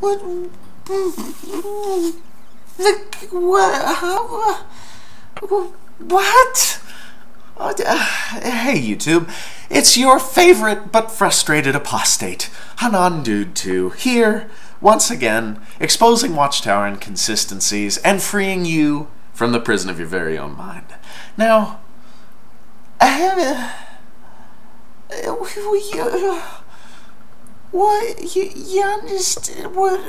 What? What? Hey, YouTube. It's your favorite but frustrated apostate, Hanan Dude 2, here, once again, exposing Watchtower inconsistencies and freeing you from the prison of your very own mind. Now, you understand what?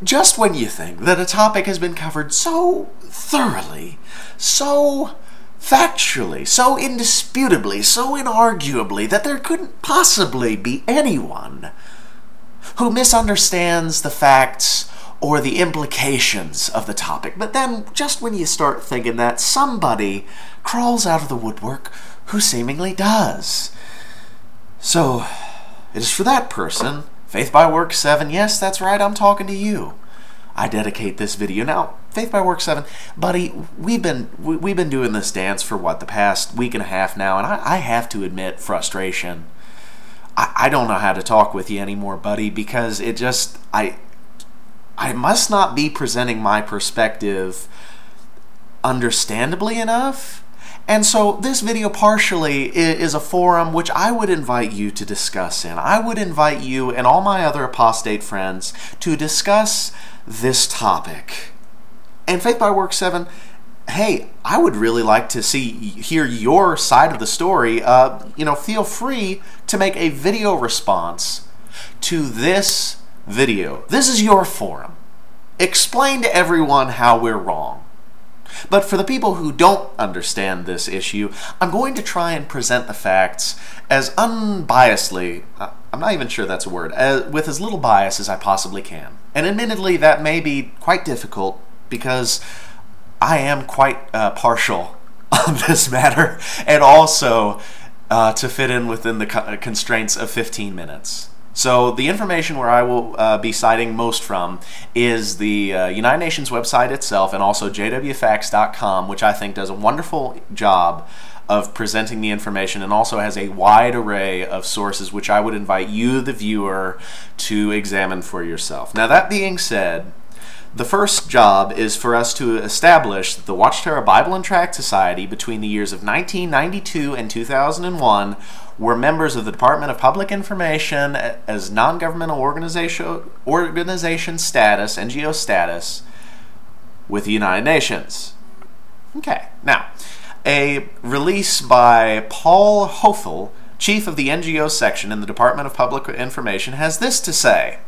Just when you think that a topic has been covered so thoroughly, so factually, so indisputably, so inarguably, that there couldn't possibly be anyone who misunderstands the facts or the implications of the topic. But then, just when you start thinking that, somebody crawls out of the woodwork who seemingly does. So, it is for that person, Faith by Work 7, yes, that's right, I'm talking to you. I dedicate this video. Now, Faith by Work 7, buddy, we've been doing this dance for, what, the past week and a half now, and I have to admit frustration. I don't know how to talk with you anymore, buddy, because it just, I must not be presenting my perspective understandably enough. And so this video partially is a forum which I would invite you to discuss in. I would invite you and all my other apostate friends to discuss this topic. And Faith by Work 7, hey, I would really like to hear your side of the story. Feel free to make a video response to this video. This is your forum. Explain to everyone how we're wrong. But for the people who don't understand this issue, I'm going to try and present the facts as unbiasedly, I'm not even sure that's a word, with as little bias as I possibly can. And admittedly, that may be quite difficult because I am quite partial on this matter, and also to fit in within the constraints of 15 minutes. So the information where I will be citing most from is the United Nations website itself, and also jwfacts.com, which I think does a wonderful job of presenting the information and also has a wide array of sources which I would invite you, the viewer, to examine for yourself. Now, that being said, the first job is for us to establish that the Watchtower Bible and Tract Society between the years of 1992 and 2001 were members of the Department of Public Information as non-governmental organization status, NGO status, with the United Nations. Okay, now, a release by Paul Hoethel, chief of the NGO section in the Department of Public Information, has this to say.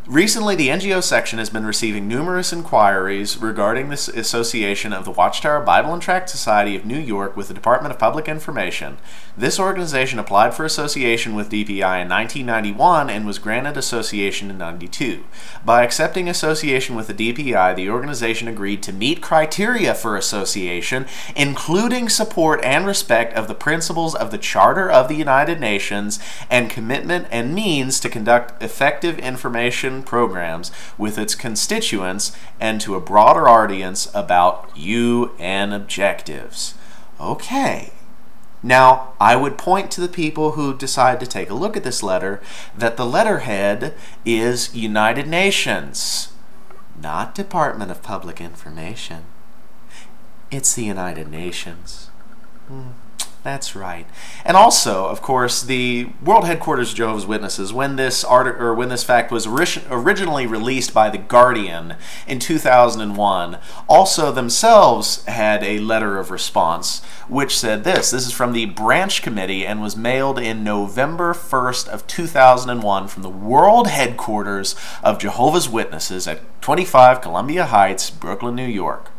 Recently, the NGO section has been receiving numerous inquiries regarding this association of the Watchtower Bible and Tract Society of New York with the Department of Public Information. This organization applied for association with DPI in 1991 and was granted association in 92. By accepting association with the DPI, the organization agreed to meet criteria for association, including support and respect of the principles of the Charter of the United Nations and commitment and means to conduct effective information programs with its constituents and to a broader audience about UN objectives. Okay. Now, I would point to the people who decide to take a look at this letter that the letterhead is United Nations, not Department of Public Information. It's the United Nations. That's right. And also, of course, the World Headquarters of Jehovah's Witnesses, when this fact was originally released by The Guardian in 2001, also themselves had a letter of response which said this. This is from the Branch Committee and was mailed in November 1st of 2001 from the World Headquarters of Jehovah's Witnesses at 25 Columbia Heights, Brooklyn, New York.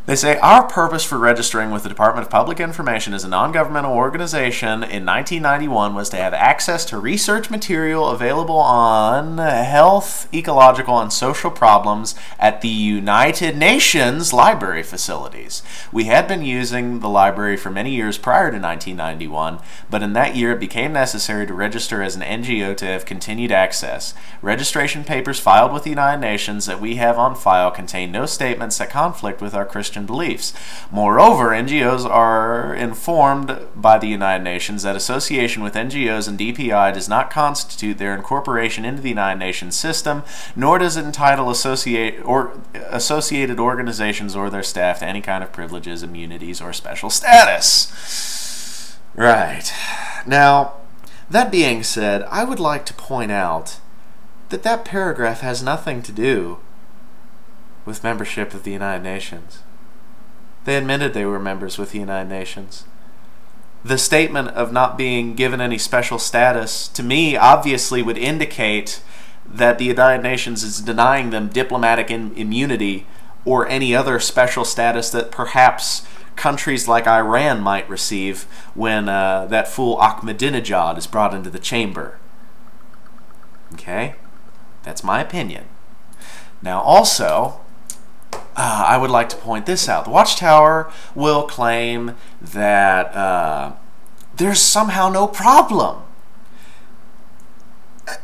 They say, our purpose for registering with the Department of Public Information as a non-governmental organization in 1991 was to have access to research material available on health, ecological, and social problems at the United Nations library facilities. We had been using the library for many years prior to 1991, but in that year it became necessary to register as an NGO to have continued access. Registration papers filed with the United Nations that we have on file contain no statements that conflict with our Christian Christian beliefs. Moreover, NGOs are informed by the United Nations that association with NGOs and DPI does not constitute their incorporation into the United Nations system, nor does it entitle associated organizations or their staff to any kind of privileges, immunities, or special status. Right. Now, that being said, I would like to point out that that paragraph has nothing to do with membership of the United Nations. They admitted they were members with the United Nations. The statement of not being given any special status, to me, obviously would indicate that the United Nations is denying them diplomatic immunity or any other special status that perhaps countries like Iran might receive when that fool Ahmadinejad is brought into the chamber. Okay? That's my opinion. Now also, I would like to point this out. The Watchtower will claim that there's somehow no problem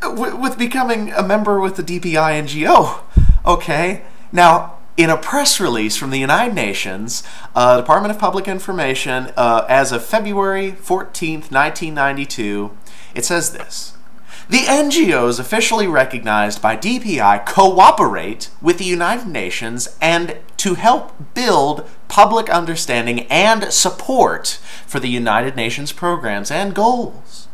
with becoming a member with the DPI NGO. Okay? Now, in a press release from the United Nations, Department of Public Information, as of February 14th, 1992, it says this: the NGOs officially recognized by DPI cooperate with the United Nations and to help build public understanding and support for the United Nations programs and goals.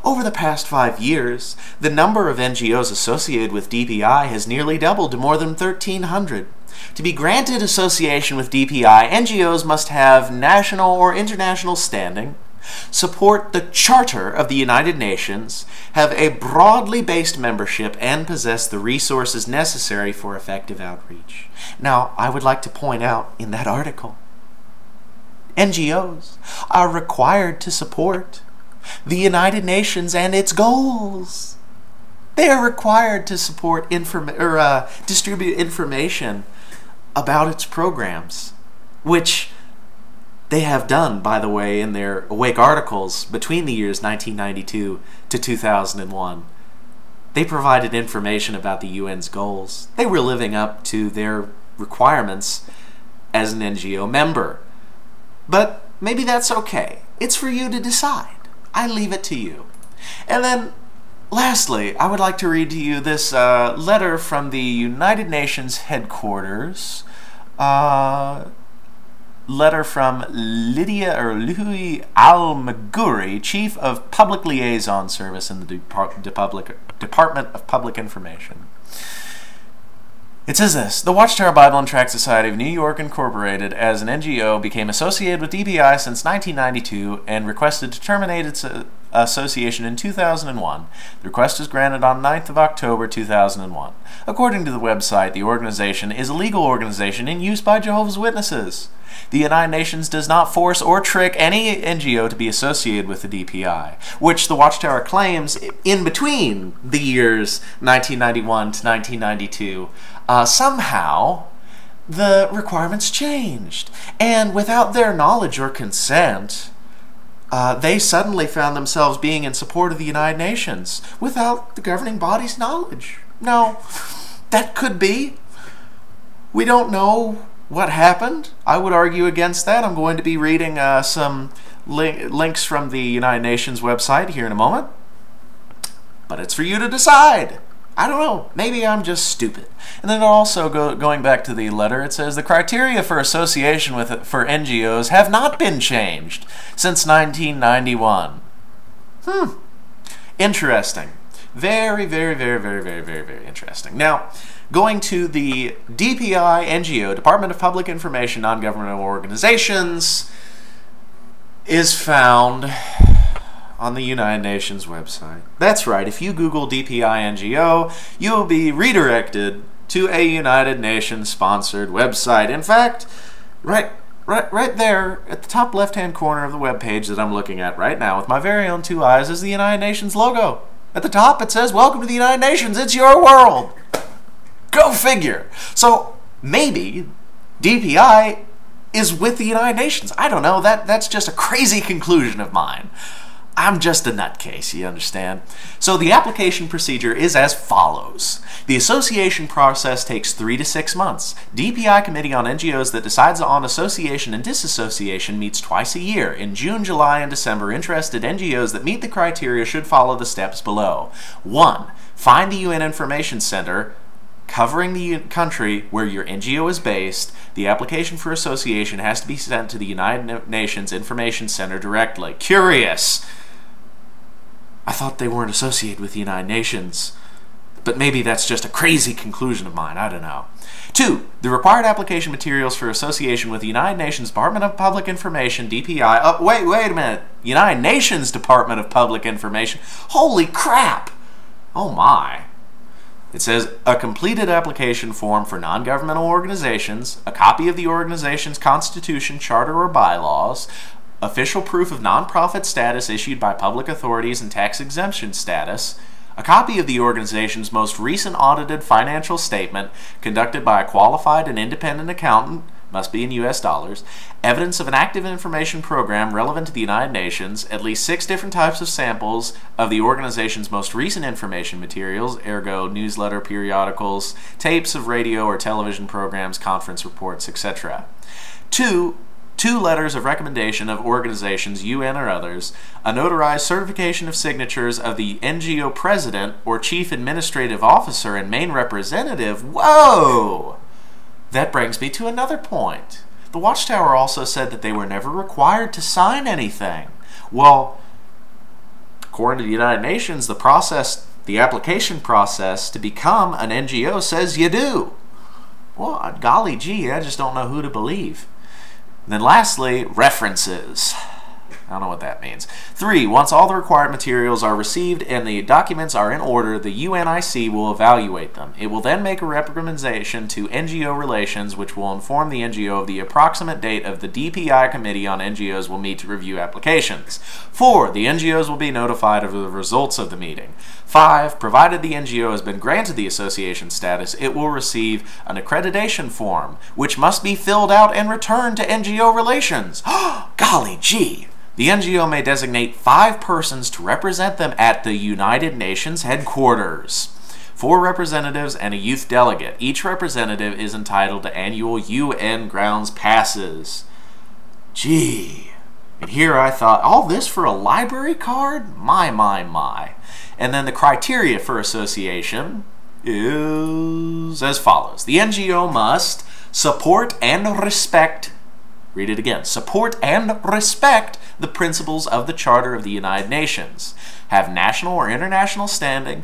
Over the past 5 years, the number of NGOs associated with DPI has nearly doubled to more than 1,300. To be granted association with DPI, NGOs must have national or international standing, support the Charter of the United Nations, have a broadly based membership, and possess the resources necessary for effective outreach. Now, I would like to point out in that article, NGOs are required to support the United Nations and its goals. They are required to support distribute information about its programs, which they have done, by the way, in their Awake articles between the years 1992 to 2001. They provided information about the UN's goals. They were living up to their requirements as an NGO member. But maybe that's okay. It's for you to decide. I leave it to you. And then, lastly, I would like to read to you this letter from the United Nations headquarters. Letter from Louis Al-Maguri, Chief of Public Liaison Service in the Department of Public Information. It says this: the Watchtower Bible and Tract Society of New York, Incorporated, as an NGO, became associated with DPI since 1992 and requested to terminate its association in 2001. The request was granted on 9th of October 2001. According to the website, the organization is a legal organization in use by Jehovah's Witnesses. The United Nations does not force or trick any NGO to be associated with the DPI, which the Watchtower claims in between the years 1991 to 1992. Somehow, the requirements changed, and without their knowledge or consent, they suddenly found themselves being in support of the United Nations without the governing body's knowledge. Now, that could be. We don't know what happened. I would argue against that. I'm going to be reading some links from the United Nations website here in a moment. But it's for you to decide. I don't know. Maybe I'm just stupid. And then also, going back to the letter, it says the criteria for association for NGOs have not been changed since 1991. Interesting. Very, very, very, very, very, very, very interesting. Now, going to the DPI NGO, Department of Public Information, Non-Governmental Organizations, is found on the United Nations website. That's right. If you Google DPI NGO, you will be redirected to a United Nations sponsored website. In fact, right there at the top left-hand corner of the web page that I'm looking at right now with my very own two eyes is the United Nations logo. At the top it says, "Welcome to the United Nations, it's your world." Go figure. So maybe DPI is with the United Nations. I don't know. That's just a crazy conclusion of mine. I'm just a nutcase, you understand? So the application procedure is as follows. The association process takes 3 to 6 months. DPI Committee on NGOs that decides on association and disassociation meets twice a year. In June, July, and December, interested NGOs that meet the criteria should follow the steps below. 1. Find the UN Information Center covering the country where your NGO is based. The application for association has to be sent to the United Nations Information Center directly. Curious! I thought they weren't associated with the United Nations, but maybe that's just a crazy conclusion of mine. I don't know. 2. The required application materials for association with the United Nations Department of Public Information, DPI. Oh, wait a minute. United Nations Department of Public Information. Holy crap! Oh my. It says a completed application form for non-governmental organizations, a copy of the organization's constitution, charter, or bylaws, official proof of nonprofit status issued by public authorities and tax exemption status, a copy of the organization's most recent audited financial statement conducted by a qualified and independent accountant, must be in US dollars, evidence of an active information program relevant to the United Nations, at least 6 different types of samples of the organization's most recent information materials, ergo newsletter, periodicals, tapes of radio or television programs, conference reports, etc. 2 letters of recommendation of organizations, UN or others, a notarized certification of signatures of the NGO president or chief administrative officer and main representative. Whoa! That brings me to another point. The Watchtower also said that they were never required to sign anything. Well, according to the United Nations, the application process to become an NGO says you do. Well, golly gee, I just don't know who to believe. Then lastly, references. I don't know what that means. 3. Once all the required materials are received and the documents are in order, the UNIC will evaluate them. It will then make a recommendation to NGO Relations, which will inform the NGO of the approximate date of the DPI Committee on NGOs will meet to review applications. 4. The NGOs will be notified of the results of the meeting. 5. Provided the NGO has been granted the association status, it will receive an accreditation form, which must be filled out and returned to NGO Relations. Golly gee! The NGO may designate 5 persons to represent them at the United Nations headquarters. 4 representatives and a youth delegate. Each representative is entitled to annual UN grounds passes. Gee. And here I thought, all this for a library card? My. And then the criteria for association is as follows. The NGO must support and respect, read it again, support and respect the principles of the Charter of the United Nations, have national or international standing,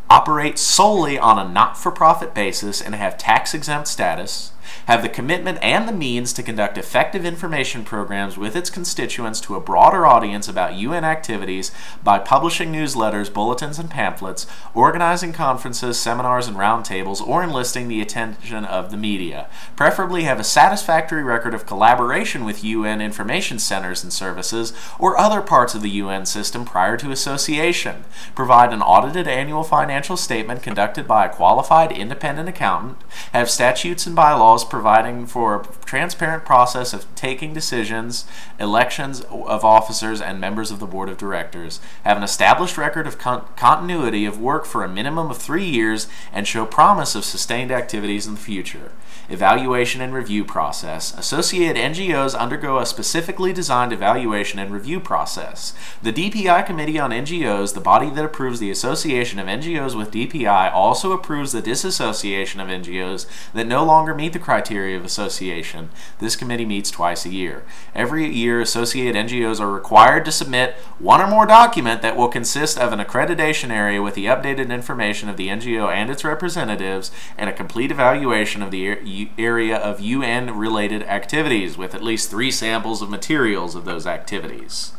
operate solely on a not-for-profit basis and have tax-exempt status, have the commitment and the means to conduct effective information programs with its constituents to a broader audience about UN activities by publishing newsletters, bulletins, and pamphlets, organizing conferences, seminars, and roundtables, or enlisting the attention of the media. Preferably have a satisfactory record of collaboration with UN information centers and services or other parts of the UN system prior to association. Provide an audited annual financial statement conducted by a qualified independent accountant. Have statutes and bylaws providing for a transparent process of taking decisions, elections of officers and members of the board of directors, have an established record of continuity of work for a minimum of 3 years, and show promise of sustained activities in the future. Evaluation and review process. Associated NGOs undergo a specifically designed evaluation and review process. The DPI Committee on NGOs, the body that approves the association of NGOs with DPI, also approves the disassociation of NGOs that no longer meet the criteria of association. This committee meets twice a year. Every year, associated NGOs are required to submit one or more document that will consist of an accreditation area with the updated information of the NGO and its representatives, and a complete evaluation of the area of UN-related activities with at least 3 samples of materials of those activities.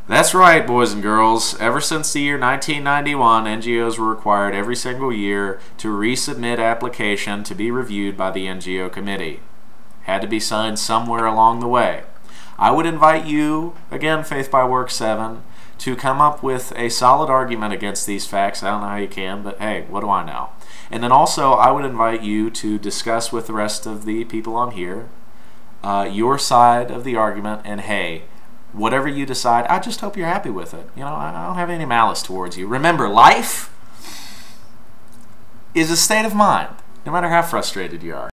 That's right, boys and girls. Ever since the year 1991, NGOs were required every single year to resubmit application to be reviewed by the NGO committee. Had to be signed somewhere along the way. I would invite you, again, Faith by Work 7, to come up with a solid argument against these facts. I don't know how you can, but hey, what do I know? And then also, I would invite you to discuss with the rest of the people on here your side of the argument, and hey, whatever you decide, I just hope you're happy with it. You know, I don't have any malice towards you. Remember, life is a state of mind, no matter how frustrated you are.